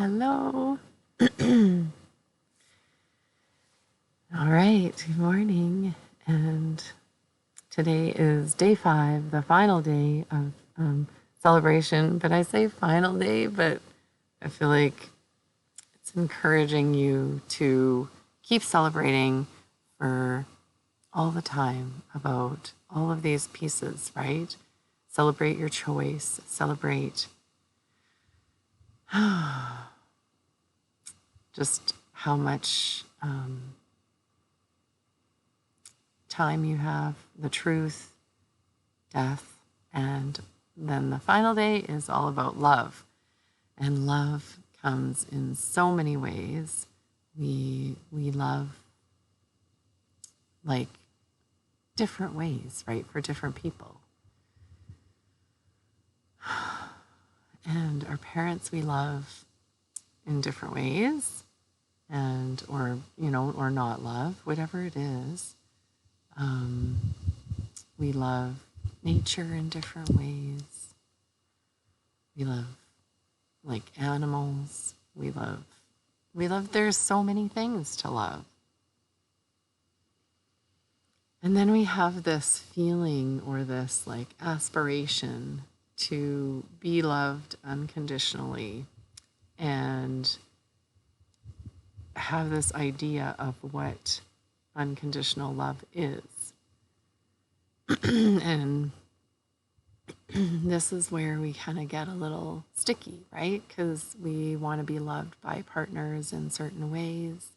Hello. All right, good morning. And today is day 5, the final day of celebration. But I say final day, but I feel like it's encouraging you to keep celebrating for all the time about all of these pieces, right? Celebrate your choice, celebrate just how much time you have, the truth, death, and then the final day is all about love. And love comes in so many ways. We love like different ways, right, for different people. And our parents we love in different ways, and or not love, whatever it is. We love nature in different ways. We love like animals. We love, there's so many things to love. And then we have this feeling or this like aspiration to be loved unconditionally and have this idea of what unconditional love is. And this is where we kind of get a little sticky, right? Because we want to be loved by partners in certain ways.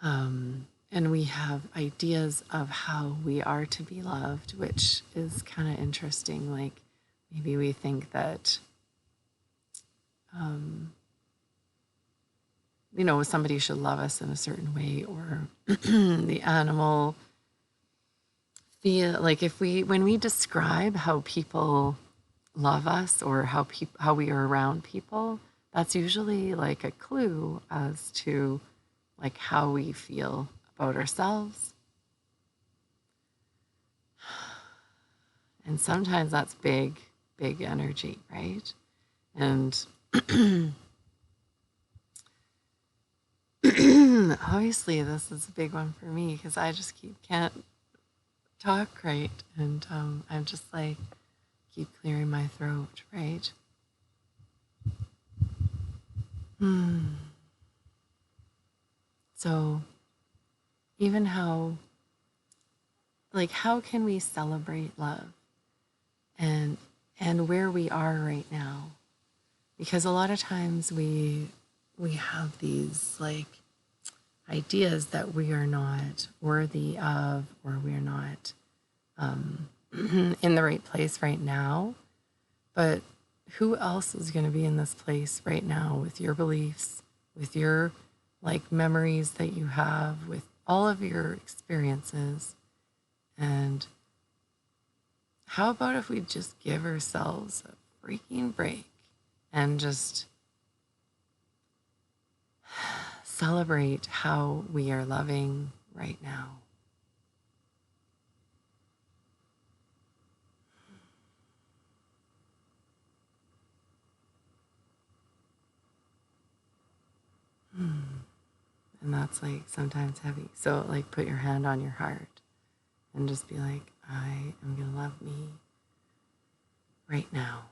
And we have ideas of how we are to be loved, which is kind of interesting. Like maybe we think that, somebody should love us in a certain way, or the animal feel like when we describe how people love us or how we are around people, that's usually like a clue as to like how we feel about ourselves. And sometimes that's big energy, right? And obviously this is a big one for me because I just can't talk right, and I'm just like keep clearing my throat, right? So even how can we celebrate love and where we are right now? Because a lot of times we have these like ideas that we are not worthy of, or we are not in the right place right now. But who else is going to be in this place right now with your beliefs, with your like memories that you have, with all of your experiences? And how about if we just give ourselves a freaking break and just celebrate how we are loving right now? And that's like sometimes heavy. So like put your hand on your heart and just be like, I am going to love me right now.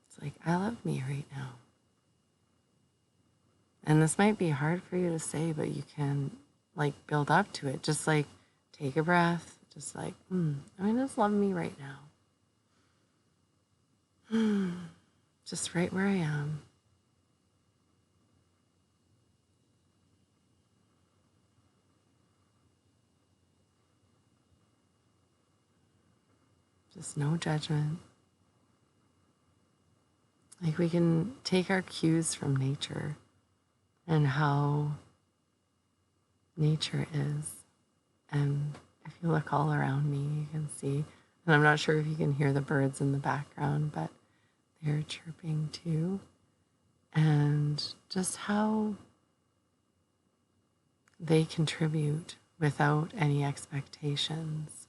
It's like, I love me right now. And this might be hard for you to say, but you can like build up to it. Just like take a breath, just like, I'm going to just love me right now. Just right where I am. Just no judgment. Like we can take our cues from nature and how nature is. And if you look all around me, you can see, and I'm not sure if you can hear the birds in the background, but they're chirping too. And just how they contribute without any expectations.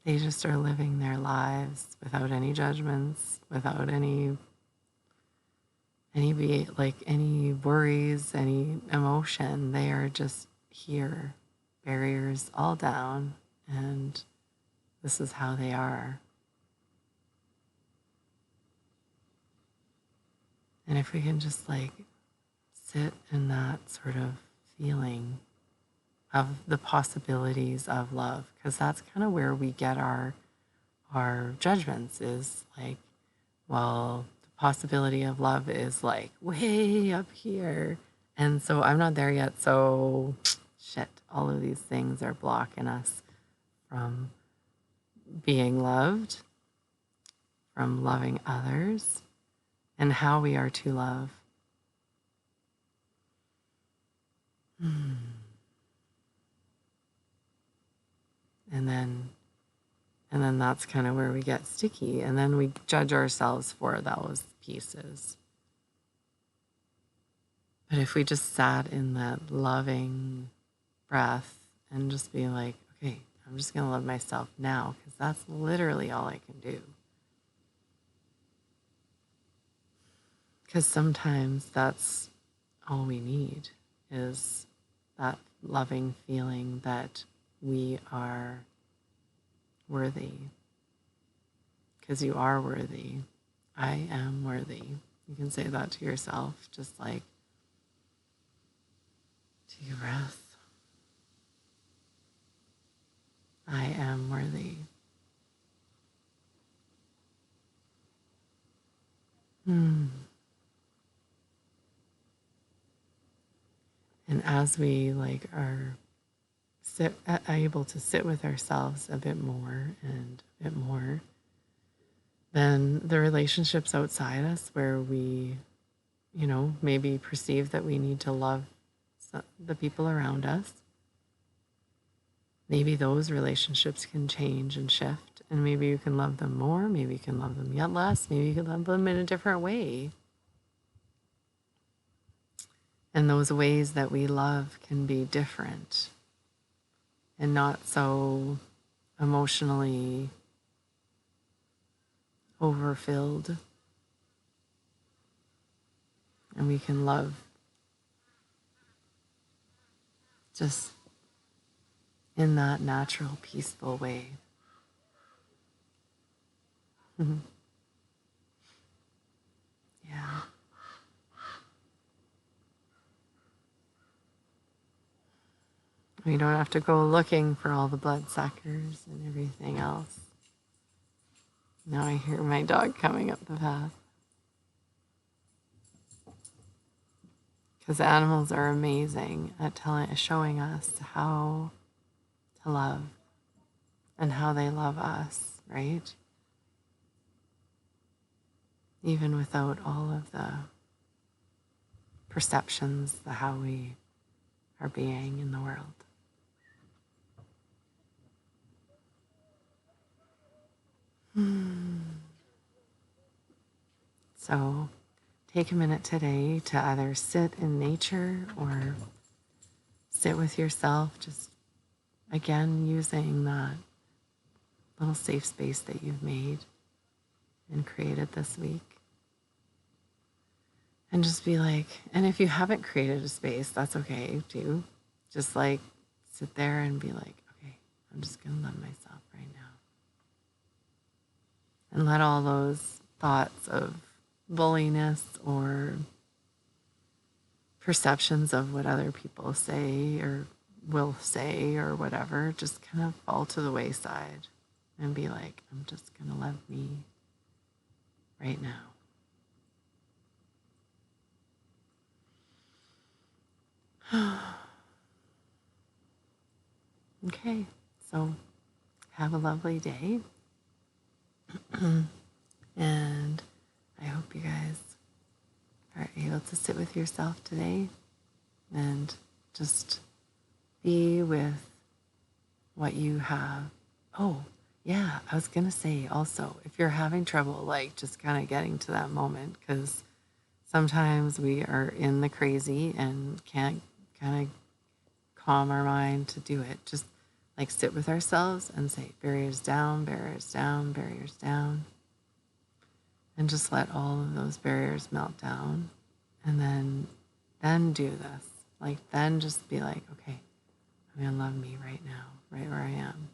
They just are living their lives without any judgments, without any any worries, any emotion. They are just here, barriers all down, and this is how they are. And if we can just like sit in that sort of feeling of the possibilities of love, because that's kind of where we get our judgments is like, well, the possibility of love is like way up here. And so I'm not there yet. So shit, all of these things are blocking us from being loved, from loving others, and how we are to love. And then that's kind of where we get sticky, and then we judge ourselves for those pieces. But if we just sat in that loving breath and just be like, okay, I'm just going to love myself now, because that's literally all I can do. Because sometimes that's all we need is that loving feeling that we are worthy. Because you are worthy. I am worthy. You can say that to yourself, just like to your breath. I am worthy. And as we like are able to sit with ourselves a bit more and a bit more, then the relationships outside us where we, maybe perceive that we need to love the people around us, maybe those relationships can change and shift, and maybe you can love them more, maybe you can love them yet less, maybe you can love them in a different way. And those ways that we love can be different and not so emotionally overfilled. And we can love just in that natural, peaceful way. Yeah. We don't have to go looking for all the bloodsuckers and everything else. Now I hear my dog coming up the path. Because animals are amazing at showing us how to love and how they love us, right? Even without all of the perceptions, how we are being in the world. So take a minute today to either sit in nature or sit with yourself, just again using that little safe space that you've made and created this week. And just be like, and if you haven't created a space, that's okay too. Just like sit there and be like, okay, I'm just going to love myself right now. And let all those thoughts of bulliness or perceptions of what other people say or will say or whatever just kind of fall to the wayside and be like, I'm just going to love me right now. Okay, so have a lovely day. And I hope you guys are able to sit with yourself today and just be with what you have. Oh, yeah, I was going to say also, if you're having trouble, like just kind of getting to that moment, because sometimes we are in the crazy and can't kind of calm our mind to do it. Just like sit with ourselves and say, barriers down, barriers down, barriers down. And just let all of those barriers melt down. And then do this. Like, then just be like, okay, I'm going to love me right now, right where I am.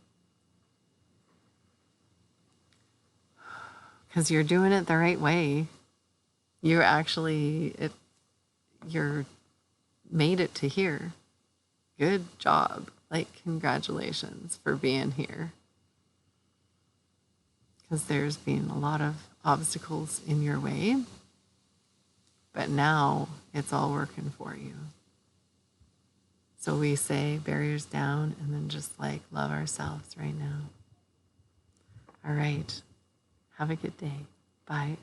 Because you're doing it the right way. You're made it to here. Good job. Like, congratulations for being here. Because there's been a lot of obstacles in your way, but now it's all working for you. So we say barriers down and then just like love ourselves right now. All right. Have a good day. Bye.